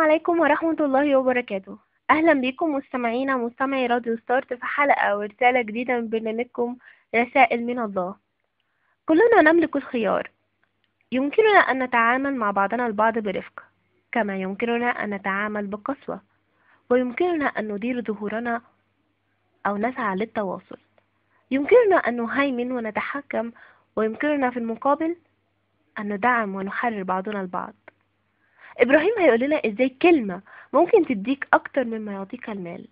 عليكم ورحمة الله وبركاته. أهلا بكم مستمعينا مستمعي راديو ستارت في حلقة ورسالة جديدة من برنامجكم رسائل من الله. كلنا نملك الخيار، يمكننا أن نتعامل مع بعضنا البعض برفق، كما يمكننا أن نتعامل بقسوة، ويمكننا أن ندير ظهورنا أو نسعى للتواصل. يمكننا أن نهيمن ونتحكم، ويمكننا في المقابل أن ندعم ونحرر بعضنا البعض. إبراهيم هيقول لنا إزاي كلمة ممكن تديك أكتر مما يعطيك المال.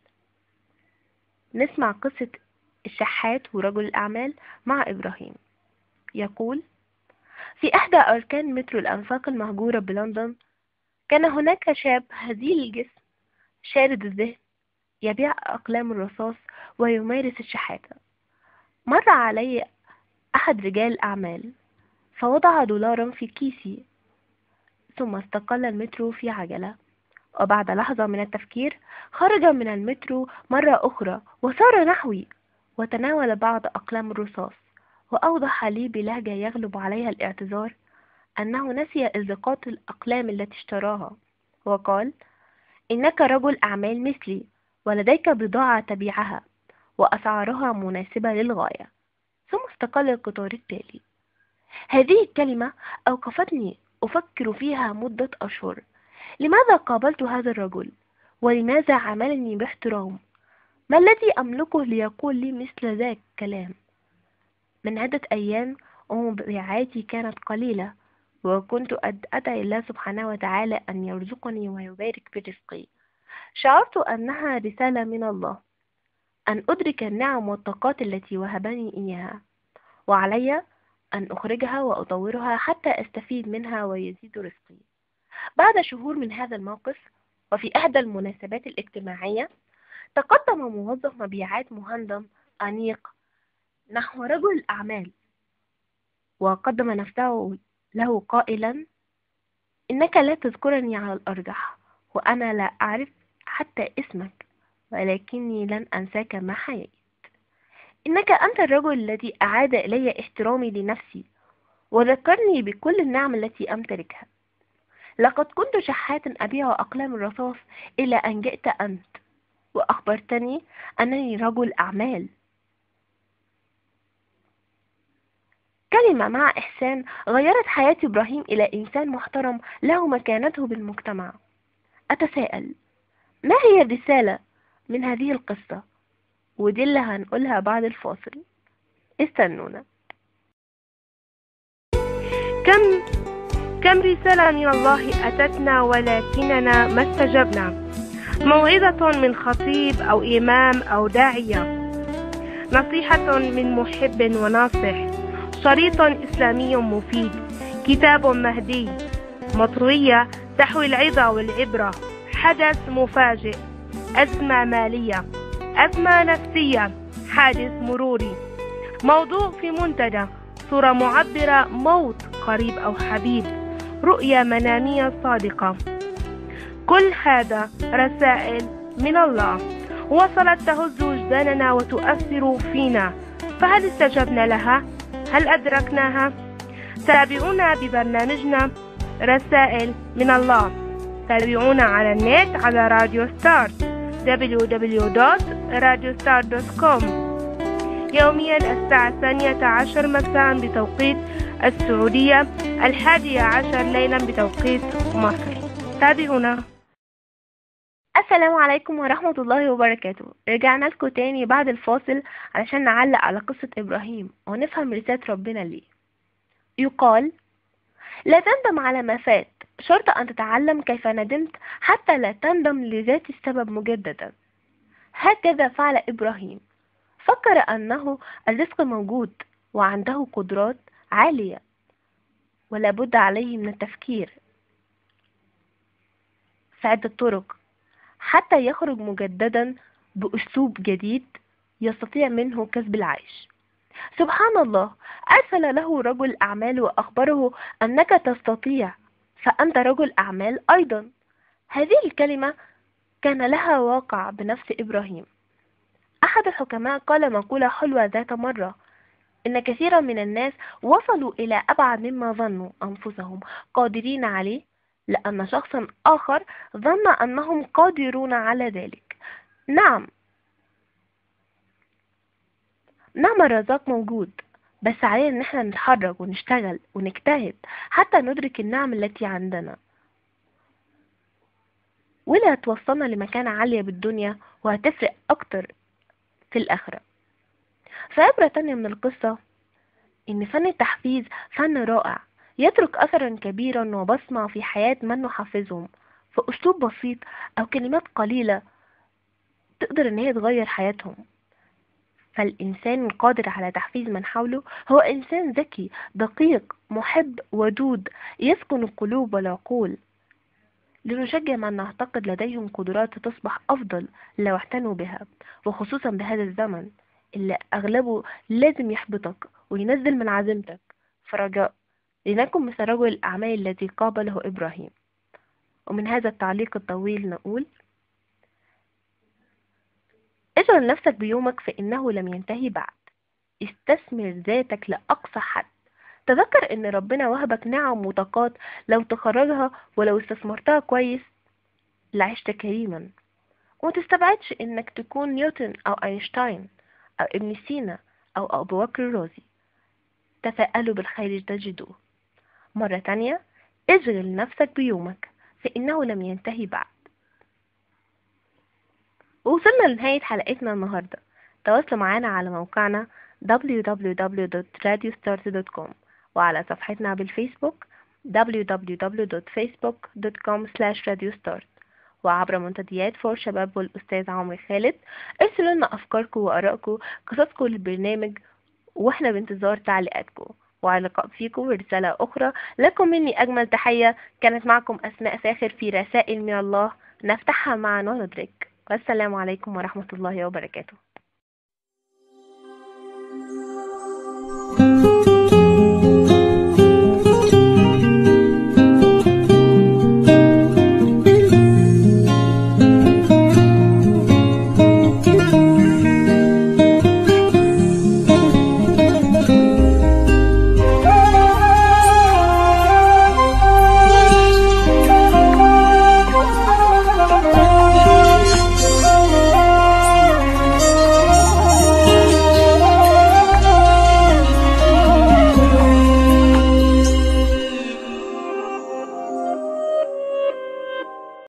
نسمع قصة الشحات ورجل الأعمال مع إبراهيم. يقول: في إحدى أركان مترو الأنفاق المهجورة بلندن، كان هناك شاب هزيل الجسم شارد الذهن يبيع أقلام الرصاص ويمارس الشحاتة. مر علي أحد رجال الأعمال فوضع دولارا في كيسي، ثم استقل المترو في عجلة، وبعد لحظة من التفكير خرج من المترو مرة أخرى وسار نحوي، وتناول بعض أقلام الرصاص، وأوضح لي بلهجة يغلب عليها الاعتذار أنه نسي إلصاقات الأقلام التي اشتراها، وقال: إنك رجل أعمال مثلي، ولديك بضاعة تبيعها وأسعارها مناسبة للغاية. ثم استقل القطار التالي. هذه الكلمة أوقفتني أفكر فيها مدة أشهر. لماذا قابلت هذا الرجل؟ ولماذا عاملني باحترام؟ ما الذي أملكه ليقول لي مثل ذاك الكلام؟ من عدة أيام ومبيعاتي كانت قليلة، وكنت أدعي الله سبحانه وتعالى أن يرزقني ويبارك في رزقي. شعرت أنها رسالة من الله أن أدرك النعم والطاقات التي وهبني إياها، وعلي أن أخرجها وأطورها حتى أستفيد منها ويزيد رزقي. بعد شهور من هذا الموقف، وفي إحدى المناسبات الاجتماعية، تقدم موظف مبيعات مهندم أنيق نحو رجل الأعمال، وقدم نفسه له قائلا: إنك لا تذكرني على الأرجح، وأنا لا أعرف حتى اسمك، ولكني لن أنساك ما حييت. إنك أنت الرجل الذي أعاد إلي احترامي لنفسي، وذكرني بكل النعم التي أمتلكها. لقد كنت شحاتا أبيع أقلام الرصاص إلى أن جئت أنت، وأخبرتني أنني رجل أعمال. كلمة مع إحسان غيرت حياة إبراهيم إلى إنسان محترم له مكانته بالمجتمع. أتساءل: ما هي الرسالة من هذه القصة؟ ودي اللي هنقولها بعد الفاصل. استنونا. كم رسالة من الله أتتنا ولكننا ما استجبنا. موعظة من خطيب أو إمام أو داعية، نصيحة من محب وناصح، شريط إسلامي مفيد، كتاب مهدي، مطوية تحوي العظة والعبرة، حدث مفاجئ، أزمة مالية، أزمة نفسية، حادث مروري، موضوع في منتدى، صورة معبرة، موت قريب أو حبيب، رؤية منامية صادقة. كل هذا رسائل من الله وصلت تهز وجداننا وتؤثر فينا، فهل استجبنا لها؟ هل أدركناها؟ تابعونا ببرنامجنا رسائل من الله. تابعونا على النت على راديو ستارت www.radiostart.com يوميا الساعة 12 مساء بتوقيت السعودية، 11 ليلا بتوقيت مصر. تابعونا. السلام عليكم ورحمة الله وبركاته. رجعنا لكم تاني بعد الفاصل علشان نعلق على قصة إبراهيم ونفهم رسالة ربنا ليه. يقال: لا تندم على ما فات، شرط أن تتعلم كيف ندمت حتى لا تندم لذات السبب مجددا. هكذا فعل إبراهيم، فكر أنه الرزق موجود وعنده قدرات عالية، ولا بد عليه من التفكير في عدة طرق حتى يخرج مجددا بأسلوب جديد يستطيع منه كسب العيش. سبحان الله، أرسل له رجل أعمال وأخبره أنك تستطيع، فأنت رجل أعمال أيضا. هذه الكلمة كان لها واقع بنفس إبراهيم. أحد الحكماء قال مقولة حلوة ذات مرة: إن كثيرا من الناس وصلوا إلى أبعد مما ظنوا أنفسهم قادرين عليه لأن شخصا آخر ظن أنهم قادرون على ذلك. نعم، نعم الرزاق موجود، بس علينا ان احنا نتحرك ونشتغل ونجتهد حتى ندرك النعم التي عندنا، ولا هتوصلنا لمكانة عالية بالدنيا وهتفرق اكتر في الاخرة. فعبرة تانية من القصة ان فن التحفيز فن رائع يترك اثرا كبيرا وبصمة في حياة من نحفزهم، في اسلوب بسيط او كلمات قليلة تقدر ان هي تغير حياتهم. فالإنسان القادر على تحفيز من حوله هو إنسان ذكي دقيق محب ودود يسكن القلوب والعقول. لنشجع من نعتقد لديهم قدرات تصبح أفضل لو اعتنوا بها، وخصوصا بهذا الزمن اللي أغلبه لازم يحبطك وينزل من عزيمتك. فرجاء لنكن مثل رجل الأعمال الذي قابله إبراهيم. ومن هذا التعليق الطويل نقول: اشغل نفسك بيومك فإنه لم ينتهي بعد. استثمر ذاتك لأقصى حد. تذكر ان ربنا وهبك نعم وطاقات لو تخرجها ولو استثمرتها كويس لعشت كريما. ومتستبعدش انك تكون نيوتن او اينشتاين او ابن سينا او ابو بكر الرازي. تفاءلوا بالخير تجدوه. مرة تانية، اشغل نفسك بيومك فإنه لم ينتهي بعد. ووصلنا لنهاية حلقتنا النهاردة. تواصلوا معنا على موقعنا www.radiostart.com وعلى صفحتنا بالفيسبوك www.facebook.com/radiostart وعبر منتديات فور شباب والأستاذ عمرو خالد. ارسلوا لنا أفكاركم وآرائكم قصصكم للبرنامج واحنا بانتظار تعليقاتكم. وعلى لقاء فيكم برسالة أخرى. لكم مني أجمل تحية. كانت معكم أسماء فاخر في رسائل من الله نفتحها معا وندرك. والسلام عليكم ورحمة الله وبركاته.